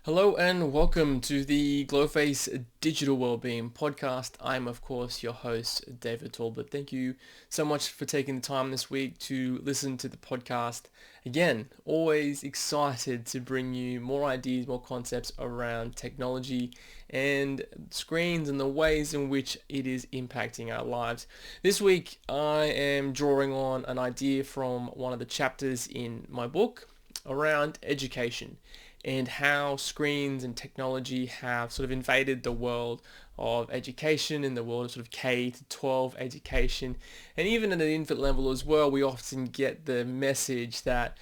Hello and welcome to the Glowface Digital Wellbeing Podcast. I'm of course your host David Talbot. Thank you so much for taking the time this week to listen to the podcast. Again, always excited to bring you more ideas, more concepts around technology and screens and the ways in which it is impacting our lives. This week I am drawing on an idea from one of the chapters in my book around education and how screens and technology have sort of invaded the world of education, in the world of sort of K to 12 education, and even at an infant level as well. We often get the message that,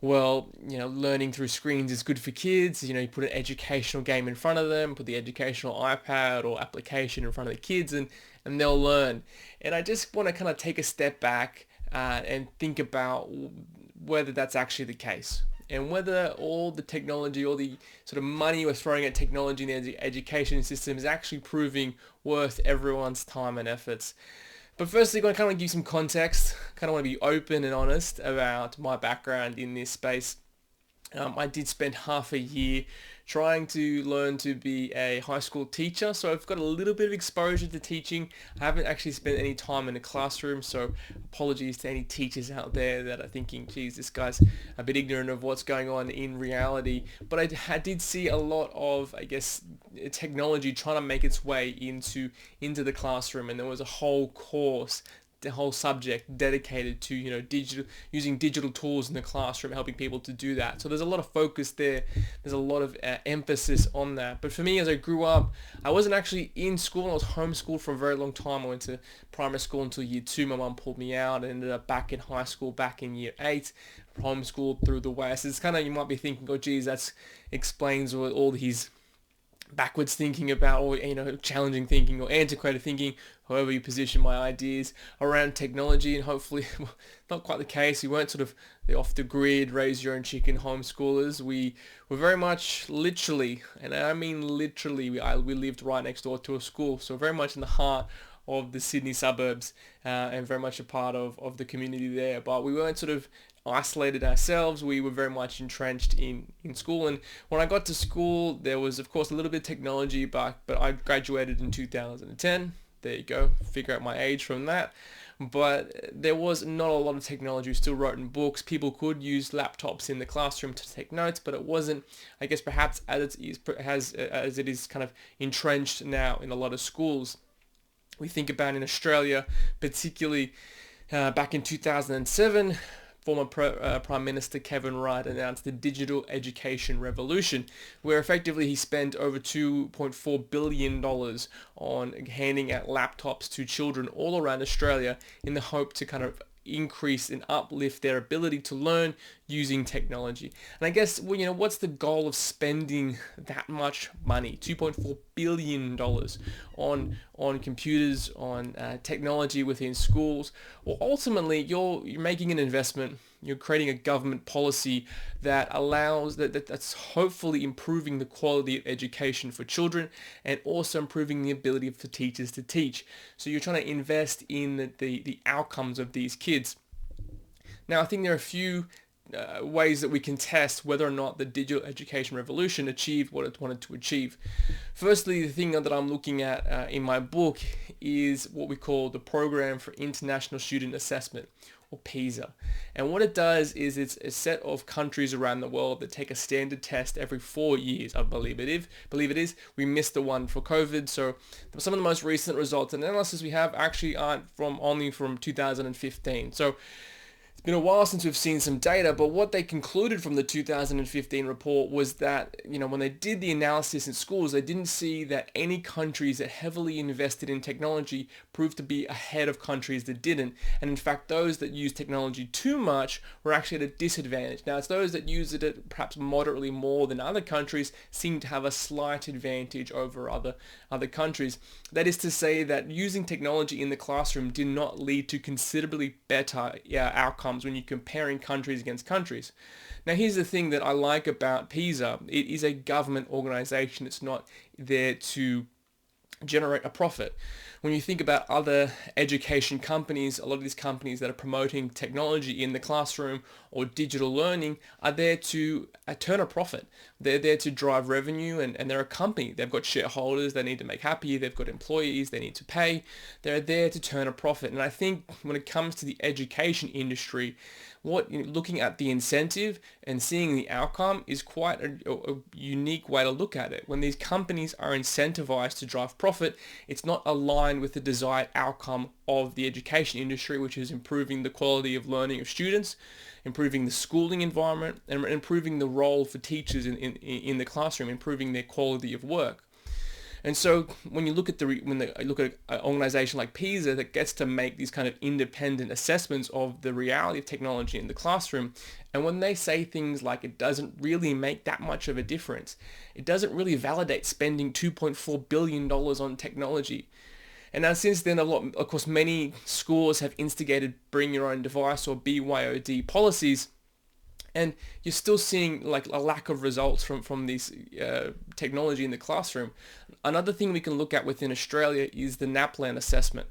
well, learning through screens is good for kids. You put an educational game in front of them, put the educational iPad or application in front of the kids, and they'll learn. And I just want to kind of take a step back and think about whether that's actually the case, and whether all the technology, all the sort of money we're throwing at technology in the education system is actually proving worth everyone's time and efforts. But firstly, I'm going to kind of give you some context. Kind of want to be open and honest about my background in this space. I did spend half a year trying to learn to be a high school teacher, so I've got a little bit of exposure to teaching. I haven't actually spent any time in a classroom, so apologies to any teachers out there that are thinking, geez, this guy's a bit ignorant of what's going on in reality. But I did see a lot of, I guess, technology trying to make its way into the classroom, and there was a whole course, the whole subject dedicated to using digital tools in the classroom, helping people to do that. So there's a lot of focus there. There's a lot of emphasis on that. But for me, as I grew up, I wasn't actually in school. I was homeschooled for a very long time. I went to primary school until year 2. My mum pulled me out and ended up back in high school back in year 8, homeschooled through the way. So it's kind of, you might be thinking, oh geez, that explains all his backwards thinking about, or challenging thinking or antiquated thinking, however you position my ideas around technology. And hopefully not quite the case. We weren't sort of the off the grid, raise your own chicken homeschoolers. We were very much literally, and I mean literally, we lived right next door to a school, so very much in the heart of the Sydney suburbs, and very much a part of the community there. But we weren't sort of isolated ourselves. We were very much entrenched in school. And when I got to school, there was of course a little bit of technology, but I graduated in 2010. There you go, figure out my age from that. But there was not a lot of technology. We still wrote in books. People could use laptops in the classroom to take notes, but it wasn't, I guess, perhaps as it is kind of entrenched now in a lot of schools. We think about in Australia, particularly back in 2007, former Prime Minister Kevin Rudd announced the Digital Education Revolution, where effectively he spent over $2.4 billion on handing out laptops to children all around Australia in the hope to kind of increase and uplift their ability to learn using technology. And I guess, well, what's the goal of spending that much money, $2.4 billion on computers, on technology within schools? Well, ultimately, you're making an investment. You're creating a government policy that allows that's hopefully improving the quality of education for children, and also improving the ability for teachers to teach. So you're trying to invest in the outcomes of these kids. Now, I think there are a few ways that we can test whether or not the digital education revolution achieved what it wanted to achieve. Firstly, the thing that I'm looking at in my book is what we call the Program for International Student Assessment, or PISA. And what it does is it's a set of countries around the world that take a standard test every 4 years, I believe it is. We missed the one for COVID, so some of the most recent results and analysis we have actually aren't only from 2015. So it's been a while since we've seen some data, but what they concluded from the 2015 report was that, when they did the analysis in schools, they didn't see that any countries that heavily invested in technology proved to be ahead of countries that didn't. And in fact, those that used technology too much were actually at a disadvantage. Now, it's those that use it perhaps moderately more than other countries seem to have a slight advantage over other countries. That is to say that using technology in the classroom did not lead to considerably better outcomes when you're comparing countries against countries. Now, here's the thing that I like about PISA. It is a government organization. It's not there to generate a profit. When you think about other education companies, a lot of these companies that are promoting technology in the classroom or digital learning are there to turn a profit. They're there to drive revenue, and they're a company. They've got shareholders they need to make happy. They've got employees they need to pay. They're there to turn a profit. And I think when it comes to the education industry, looking at the incentive and seeing the outcome is quite a unique way to look at it. When these companies are incentivized to drive profit, it's not aligned with the desired outcome of the education industry, which is improving the quality of learning of students, improving the schooling environment, and improving the role for teachers in the classroom, improving their quality of work. And so when you look at an organization like PISA that gets to make these kind of independent assessments of the reality of technology in the classroom, and when they say things like it doesn't really make that much of a difference, it doesn't really validate spending $2.4 billion on technology. And now since then, of course, many schools have instigated bring your own device or BYOD policies. And you're still seeing like a lack of results from these technology in the classroom. Another thing we can look at within Australia is the NAPLAN assessment.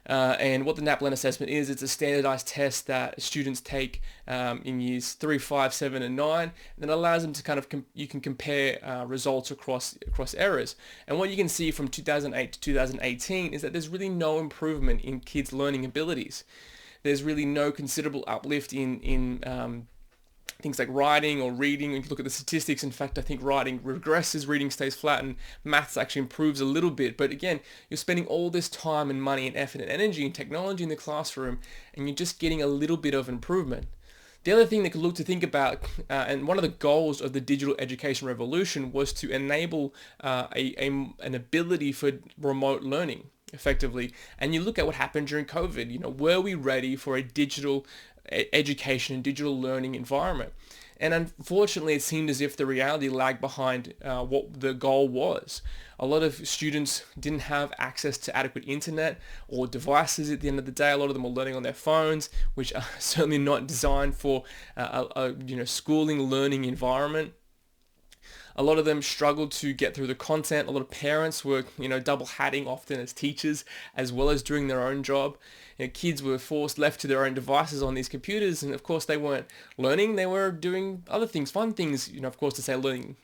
And what the NAPLAN assessment is, it's a standardized test that students take in years 3, 5, 7, and 9, and it allows them to kind of, you can compare results across errors. And what you can see from 2008 to 2018 is that there's really no improvement in kids' learning abilities. There's really no considerable uplift in things like writing or reading. When you look at the statistics, in fact, I think writing regresses, reading stays flat, and maths actually improves a little bit. But again, you're spending all this time and money and effort and energy and technology in the classroom, and you're just getting a little bit of improvement. The other thing that could look to think about, and one of the goals of the digital education revolution was to enable an ability for remote learning effectively. And you look at what happened during COVID. Were we ready for a digital education and digital learning environment? And unfortunately, it seemed as if the reality lagged behind what the goal was. A lot of students didn't have access to adequate internet or devices at the end of the day. A lot of them were learning on their phones, which are certainly not designed for a schooling learning environment. A lot of them struggled to get through the content. A lot of parents were, double hatting often as teachers as well as doing their own job. Kids were left to their own devices on these computers, and of course they weren't learning. They were doing other things, fun things. Of course, to say learning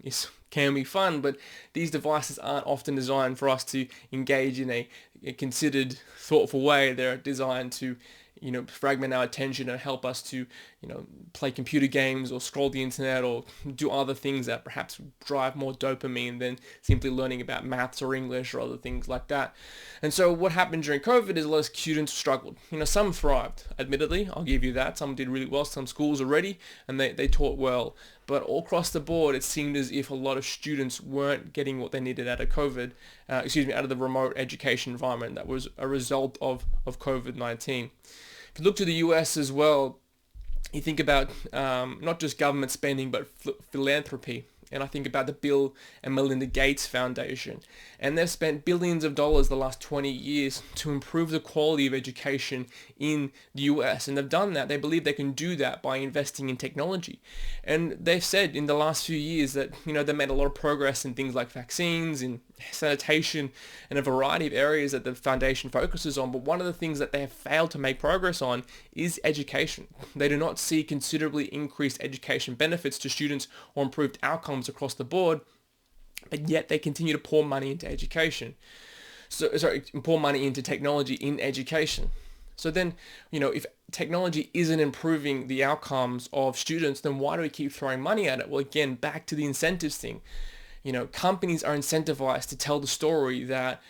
can be fun, but these devices aren't often designed for us to engage in a considered, thoughtful way. They're designed to fragment our attention and help us to, play computer games or scroll the internet or do other things that perhaps drive more dopamine than simply learning about maths or English or other things like that. And so what happened during COVID is a lot of students struggled. Some thrived, admittedly, I'll give you that. Some did really well. Some schools are ready and they taught well. But all across the board, it seemed as if a lot of students weren't getting what they needed out of out of the remote education environment that was a result of COVID-19. If you look to the US as well, you think about not just government spending, but philanthropy. And I think about the Bill and Melinda Gates Foundation. And they've spent billions of dollars the last 20 years to improve the quality of education in the US. And they've done that. They believe they can do that by investing in technology. And they've said in the last few years that, they made a lot of progress in things like vaccines, in sanitation, and a variety of areas that the foundation focuses on. But one of the things that they have failed to make progress on is education. They do not see considerably increased education benefits to students or improved outcomes across the board, but yet they continue to pour money into education. Pour money into technology in education. So then, if technology isn't improving the outcomes of students, then why do we keep throwing money at it? Well, again, back to the incentives thing. Companies are incentivized to tell the story that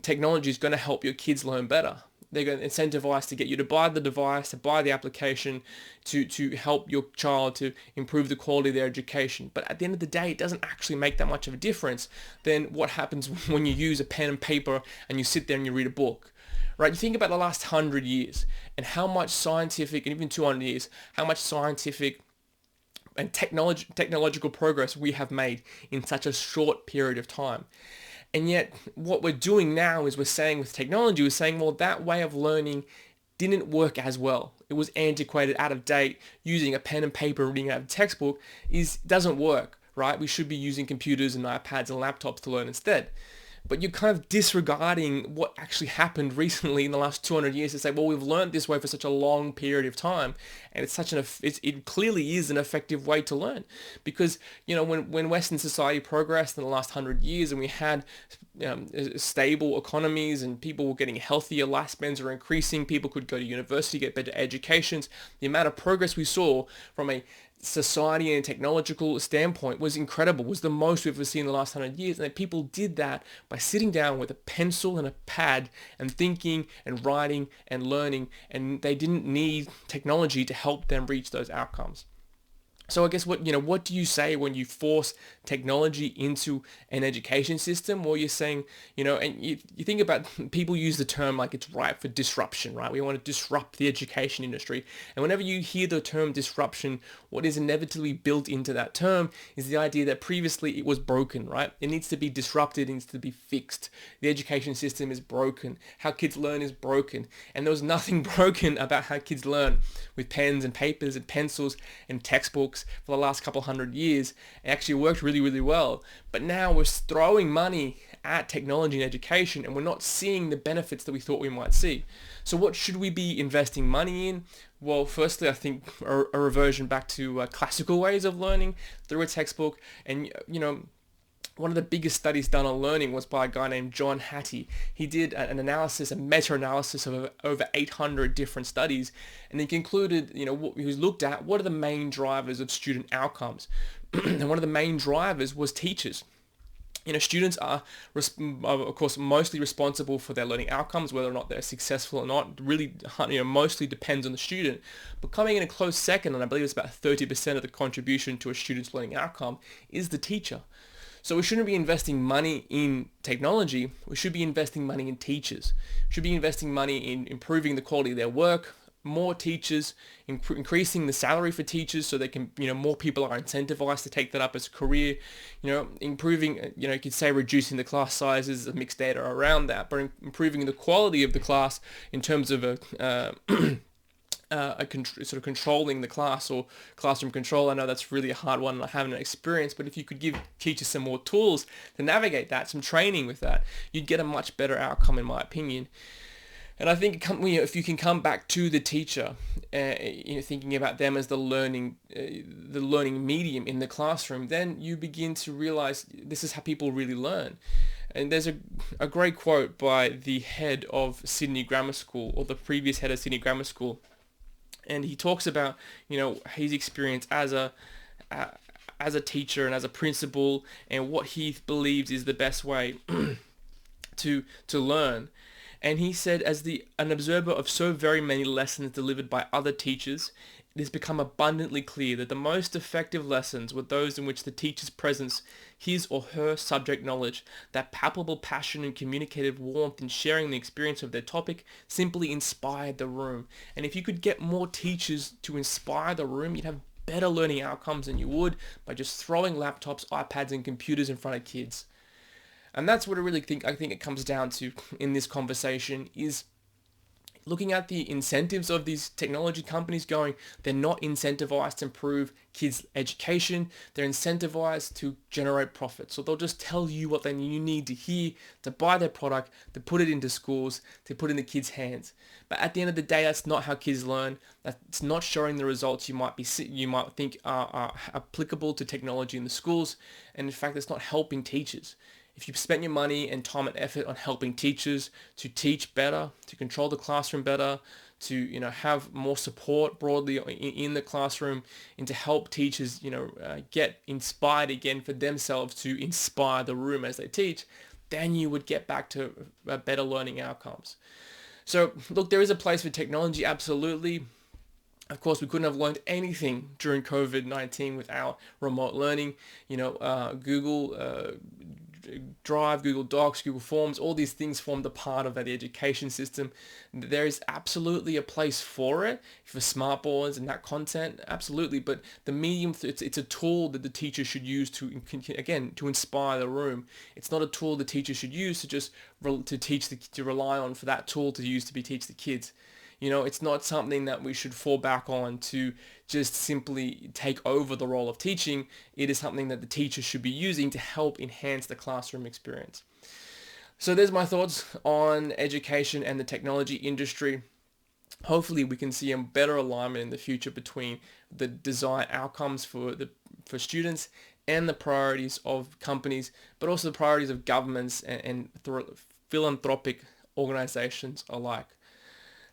technology is going to help your kids learn better. They're going to incentivize to get you to buy the device, to buy the application, to help your child to improve the quality of their education. But at the end of the day, it doesn't actually make that much of a difference than what happens when you use a pen and paper and you sit there and you read a book. Right? You think about the last 100 years and how much scientific, and even 200 years, how much scientific and technological progress we have made in such a short period of time. And yet what we're doing now is we're saying with technology, we're saying, well, that way of learning didn't work as well. It was antiquated, out of date. Using a pen and paper, reading out of a textbook doesn't work, right? We should be using computers and iPads and laptops to learn instead. but you're kind of disregarding what actually happened recently in the last 200 years to say, well, we've learned this way for such a long period of time, and it clearly is an effective way to learn. Because, when Western society progressed in the last 100 years, and we had stable economies, and people were getting healthier, lifespans were increasing, people could go to university, get better educations, the amount of progress we saw from a society and technological standpoint was incredible, was the most we've ever seen in the last 100 years. And people did that by sitting down with a pencil and a pad and thinking and writing and learning, and they didn't need technology to help them reach those outcomes. So I guess what do you say when you force technology into an education system? Well, you're saying, and you think about, people use the term like it's ripe for disruption, right? We want to disrupt the education industry. And whenever you hear the term disruption, what is inevitably built into that term is the idea that previously it was broken, right? It needs to be disrupted, it needs to be fixed. The education system is broken. How kids learn is broken. And there was nothing broken about how kids learn with pens and papers and pencils and textbooks for the last couple hundred years. It actually worked really, really well. But now we're throwing money at technology and education, and we're not seeing the benefits that we thought we might see. So what should we be investing money in? Well, firstly, I think a reversion back to classical ways of learning through a textbook. And, one of the biggest studies done on learning was by a guy named John Hattie. He did an analysis, a meta-analysis of over 800 different studies, and he concluded, he was looked at what are the main drivers of student outcomes. And one of the main drivers was teachers. Students are, of course, mostly responsible for their learning outcomes, whether or not they're successful or not. Really, mostly depends on the student. But coming in a close second, and I believe it's about 30% of the contribution to a student's learning outcome, is the teacher. So we shouldn't be investing money in technology. We should be investing money in teachers. We should be investing money in improving the quality of their work, more teachers, increasing the salary for teachers so they can, more people are incentivized to take that up as a career, improving, you could say reducing the class sizes, mixed data around that, but improving the quality of the class in terms of sort of controlling the class or classroom control. I know that's really a hard one and I haven't experienced, but if you could give teachers some more tools to navigate that, some training with that, you'd get a much better outcome in my opinion. And I think if you can come back to the teacher, thinking about them as the learning medium in the classroom, then you begin to realize this is how people really learn. And there's a great quote by the head of Sydney Grammar School, or the previous head of Sydney Grammar School. And he talks about, his experience as a teacher and as a principal, and what he believes is the best way to learn. And he said, as an observer of so very many lessons delivered by other teachers, it has become abundantly clear that the most effective lessons were those in which the teacher's presence, his or her subject knowledge, that palpable passion and communicative warmth in sharing the experience of their topic simply inspired the room. And if you could get more teachers to inspire the room, you'd have better learning outcomes than you would by just throwing laptops, iPads, and computers in front of kids. And that's what I think it comes down to in this conversation, is looking at the incentives of these technology companies, going, they're not incentivized to improve kids' education. They're incentivized to generate profit. So they'll just tell you what you need to hear to buy their product, to put it into schools, to put in the kids' hands. But at the end of the day, that's not how kids learn. That's not showing the results you might think are applicable to technology in the schools. And in fact, it's not helping teachers. If you've spent your money and time and effort on helping teachers to teach better, to control the classroom better, to have more support broadly in the classroom, and to help teachers get inspired again for themselves to inspire the room as they teach, then you would get back to better learning outcomes. So look, there is a place for technology, absolutely. Of course, we couldn't have learned anything during COVID-19 without remote learning. Google Drive, Google Docs, Google Forms, all these things formed a part of that education system. There is absolutely a place for it, for smartboards and that content, absolutely. But the medium, it's a tool that the teacher should use to inspire the room. It's not a tool the teacher should use to rely on for that tool to use to teach the kids. It's not something that we should fall back on to just simply take over the role of teaching. It is something that the teacher should be using to help enhance the classroom experience. So there's my thoughts on education and the technology industry. Hopefully we can see a better alignment in the future between the desired outcomes for students and the priorities of companies, but also the priorities of governments and philanthropic organizations alike.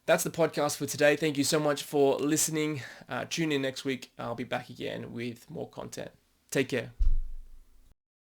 That's the podcast for today. Thank you so much for listening. Tune in next week. I'll be back again with more content. Take care.